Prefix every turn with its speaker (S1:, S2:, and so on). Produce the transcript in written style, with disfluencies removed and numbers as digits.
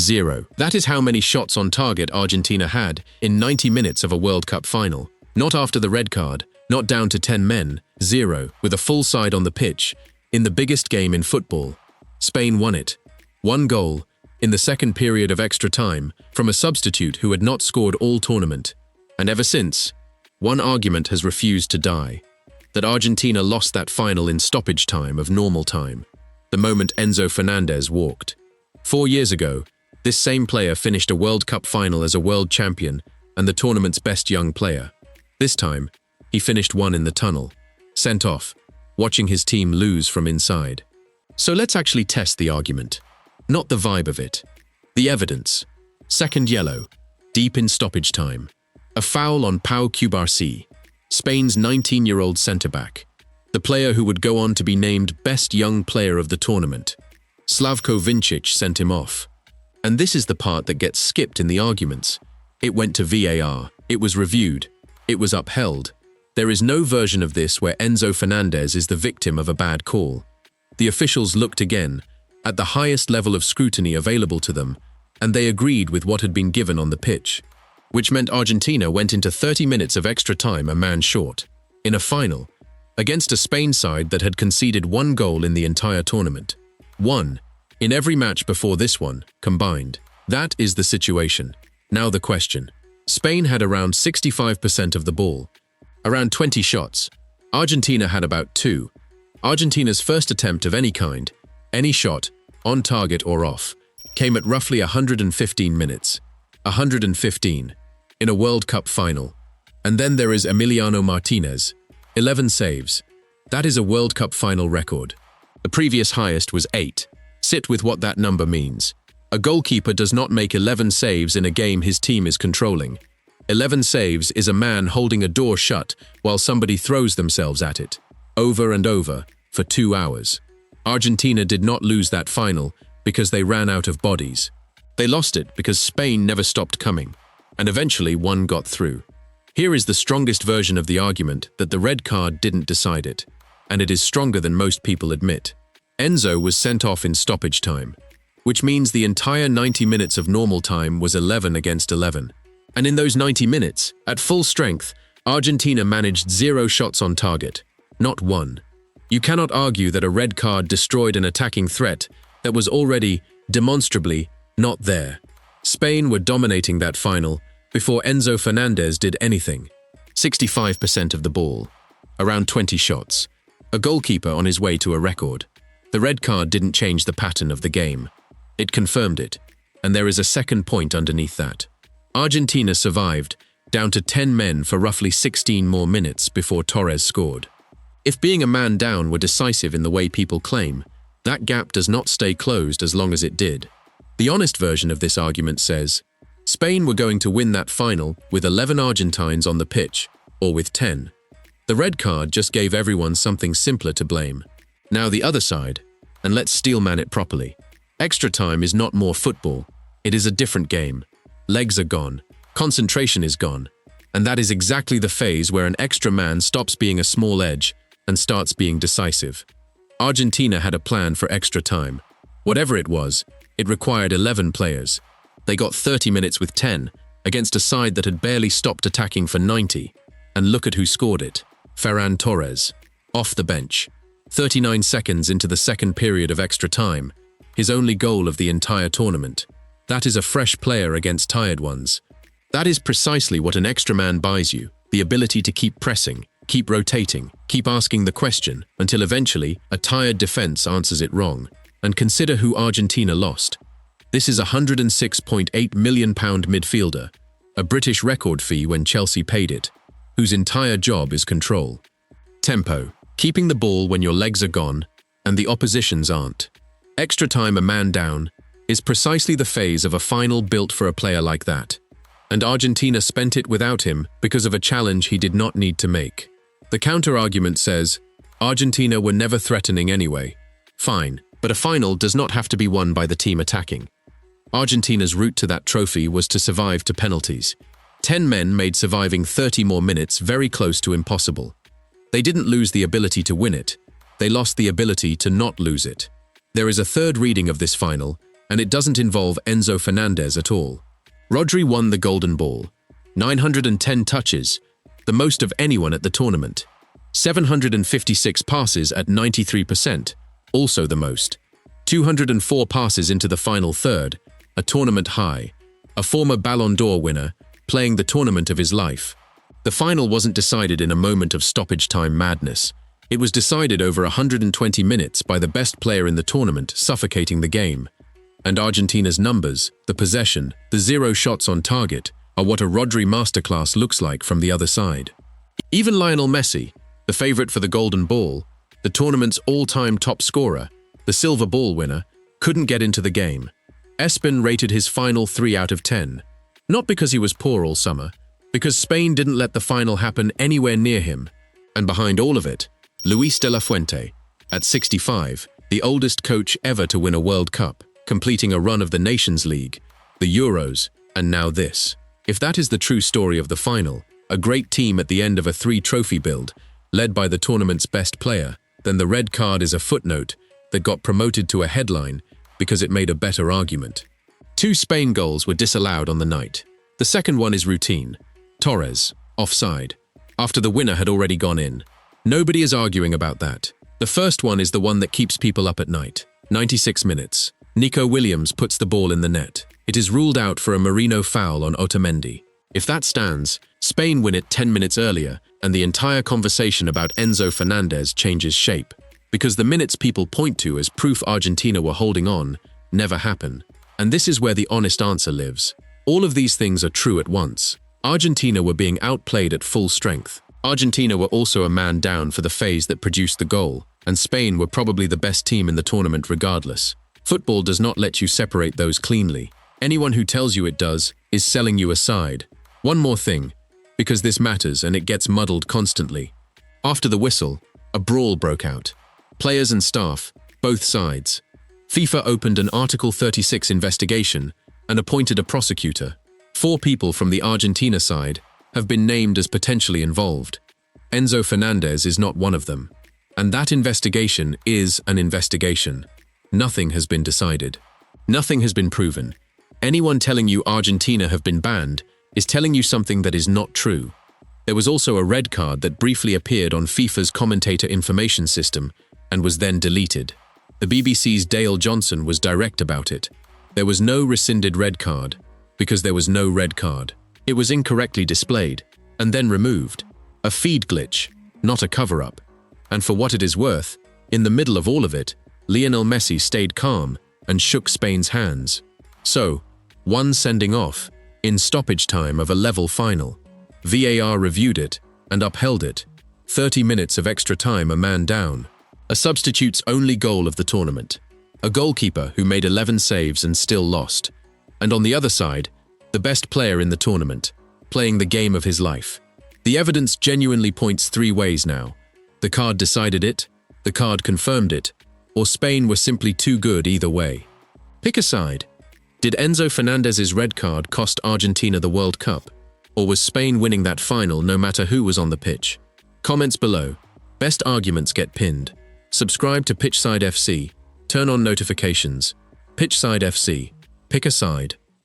S1: 0. That is how many shots on target Argentina had in 90 minutes of a World Cup final. Not after the red card, not down to 10 men, 0, with a full side on the pitch, in the biggest game in football. Spain won it. 1 goal, in the second period of extra time, from a substitute who had not scored all tournament. And ever since, one argument has refused to die. That Argentina lost that final in stoppage time of normal time, the moment Enzo Fernández walked. 4 years ago, this same player finished a World Cup final as a world champion and the tournament's best young player. This time, he finished one in the tunnel, sent off, watching his team lose from inside. So let's actually test the argument. Not the vibe of it. The evidence. Second yellow, deep in stoppage time. A foul on Pau Cubarsí, Spain's 19-year-old centre-back, the player who would go on to be named best young player of the tournament. Slavko Vincic sent him off. And this is the part that gets skipped in the arguments. It went to VAR, it was reviewed, it was upheld. There is no version of this where Enzo Fernández is the victim of a bad call. The officials looked again, at the highest level of scrutiny available to them, and they agreed with what had been given on the pitch, which meant Argentina went into 30 minutes of extra time a man short, in a final, against a Spain side that had conceded 1 goal in the entire tournament. 1 in every match before this one, combined. That is the situation. Now the question. Spain had around 65% of the ball, around 20 shots. Argentina had about 2. Argentina's first attempt of any kind, any shot, on target or off, came at roughly 115 minutes. 115, in a World Cup final. And then there is Emiliano Martinez, 11 saves. That is a World Cup final record. The previous highest was 8. Sit with what that number means. A goalkeeper does not make 11 saves in a game his team is controlling. 11 saves is a man holding a door shut while somebody throws themselves at it, over and over, for 2 hours. Argentina did not lose that final because they ran out of bodies. They lost it because Spain never stopped coming, and eventually one got through. Here is the strongest version of the argument that the red card didn't decide it, and it is stronger than most people admit. Enzo was sent off in stoppage time, which means the entire 90 minutes of normal time was 11 against 11. And in those 90 minutes, at full strength, Argentina managed 0 shots on target, not 1. You cannot argue that a red card destroyed an attacking threat that was already, demonstrably, not there. Spain were dominating that final before Enzo Fernández did anything. 65% of the ball, around 20 shots, a goalkeeper on his way to a record. The red card didn't change the pattern of the game. It confirmed it, and there is a second point underneath that. Argentina survived, down to 10 men for roughly 16 more minutes before Torres scored. If being a man down were decisive in the way people claim, that gap does not stay closed as long as it did. The honest version of this argument says, Spain were going to win that final with 11 Argentines on the pitch, or with 10. The red card just gave everyone something simpler to blame. Now the other side, and let's steelman it properly. Extra time is not more football, it is a different game. Legs are gone, concentration is gone, and that is exactly the phase where an extra man stops being a small edge and starts being decisive. Argentina had a plan for extra time. Whatever it was, it required 11 players. They got 30 minutes with 10, against a side that had barely stopped attacking for 90. And look at who scored it. Ferran Torres, off the bench. 39 seconds into the second period of extra time, his only goal of the entire tournament. That is a fresh player against tired ones. That is precisely what an extra man buys you, the ability to keep pressing, keep rotating, keep asking the question, until eventually a tired defense answers it wrong. And consider who Argentina lost. This is a £106.8 million midfielder, a British record fee when Chelsea paid it, whose entire job is control. Tempo, keeping the ball when your legs are gone and the opposition's aren't. Extra time a man down is precisely the phase of a final built for a player like that. And Argentina spent it without him because of a challenge he did not need to make. The counter-argument says, Argentina were never threatening anyway. Fine, but a final does not have to be won by the team attacking. Argentina's route to that trophy was to survive to penalties. 10 men made surviving 30 more minutes very close to impossible. They didn't lose the ability to win it. They lost the ability to not lose it. There is a third reading of this final, and it doesn't involve Enzo Fernández at all. Rodri won the Golden Ball. 910 touches, the most of anyone at the tournament. 756 passes at 93%, also the most. 204 passes into the final third, a tournament high. A former Ballon d'Or winner, playing the tournament of his life. The final wasn't decided in a moment of stoppage time madness. It was decided over 120 minutes by the best player in the tournament suffocating the game. And Argentina's numbers, the possession, the 0 shots on target, are what a Rodri masterclass looks like from the other side. Even Lionel Messi, the favorite for the Golden Ball, the tournament's all-time top scorer, the silver ball winner, couldn't get into the game. Espin rated his final 3 out of 10. Not because he was poor all summer, because Spain didn't let the final happen anywhere near him. And behind all of it, Luis de la Fuente, at 65, the oldest coach ever to win a World Cup, completing a run of the Nations League, the Euros, and now this. If that is the true story of the final, a great team at the end of a 3-trophy build, led by the tournament's best player, then the red card is a footnote that got promoted to a headline because it made a better argument. 2 Spain goals were disallowed on the night. The second one is routine. Torres, offside, after the winner had already gone in. Nobody is arguing about that. The first one is the one that keeps people up at night. 96 minutes. Nico Williams puts the ball in the net. It is ruled out for a Merino foul on Otamendi. If that stands, Spain win it 10 minutes earlier, and the entire conversation about Enzo Fernández changes shape. Because the minutes people point to as proof Argentina were holding on never happen. And this is where the honest answer lives. All of these things are true at once. Argentina were being outplayed at full strength. Argentina were also a man down for the phase that produced the goal, and Spain were probably the best team in the tournament regardless. Football does not let you separate those cleanly. Anyone who tells you it does is selling you a side. One more thing, because this matters and it gets muddled constantly. After the whistle, a brawl broke out. Players and staff, both sides. FIFA opened an Article 36 investigation and appointed a prosecutor. 4 people from the Argentina side have been named as potentially involved. Enzo Fernández is not one of them. And that investigation is an investigation. Nothing has been decided. Nothing has been proven. Anyone telling you Argentina have been banned is telling you something that is not true. There was also a red card that briefly appeared on FIFA's commentator information system and was then deleted. The BBC's Dale Johnson was direct about it. There was no rescinded red card, because there was no red card. It was incorrectly displayed, and then removed. A feed glitch, not a cover-up. And for what it is worth, in the middle of all of it, Lionel Messi stayed calm and shook Spain's hands. So, one sending off, in stoppage time of a level final. VAR reviewed it and upheld it. 30 minutes of extra time a man down. A substitute's only goal of the tournament. A goalkeeper who made 11 saves and still lost. And on the other side, the best player in the tournament, playing the game of his life. The evidence genuinely points 3 ways now. The card decided it, the card confirmed it, or Spain were simply too good either way. Pick a side. Did Enzo Fernández's red card cost Argentina the World Cup? Or was Spain winning that final no matter who was on the pitch? Comments below. Best arguments get pinned. Subscribe to Pitchside FC. Turn on notifications. Pitchside FC. Pick a side.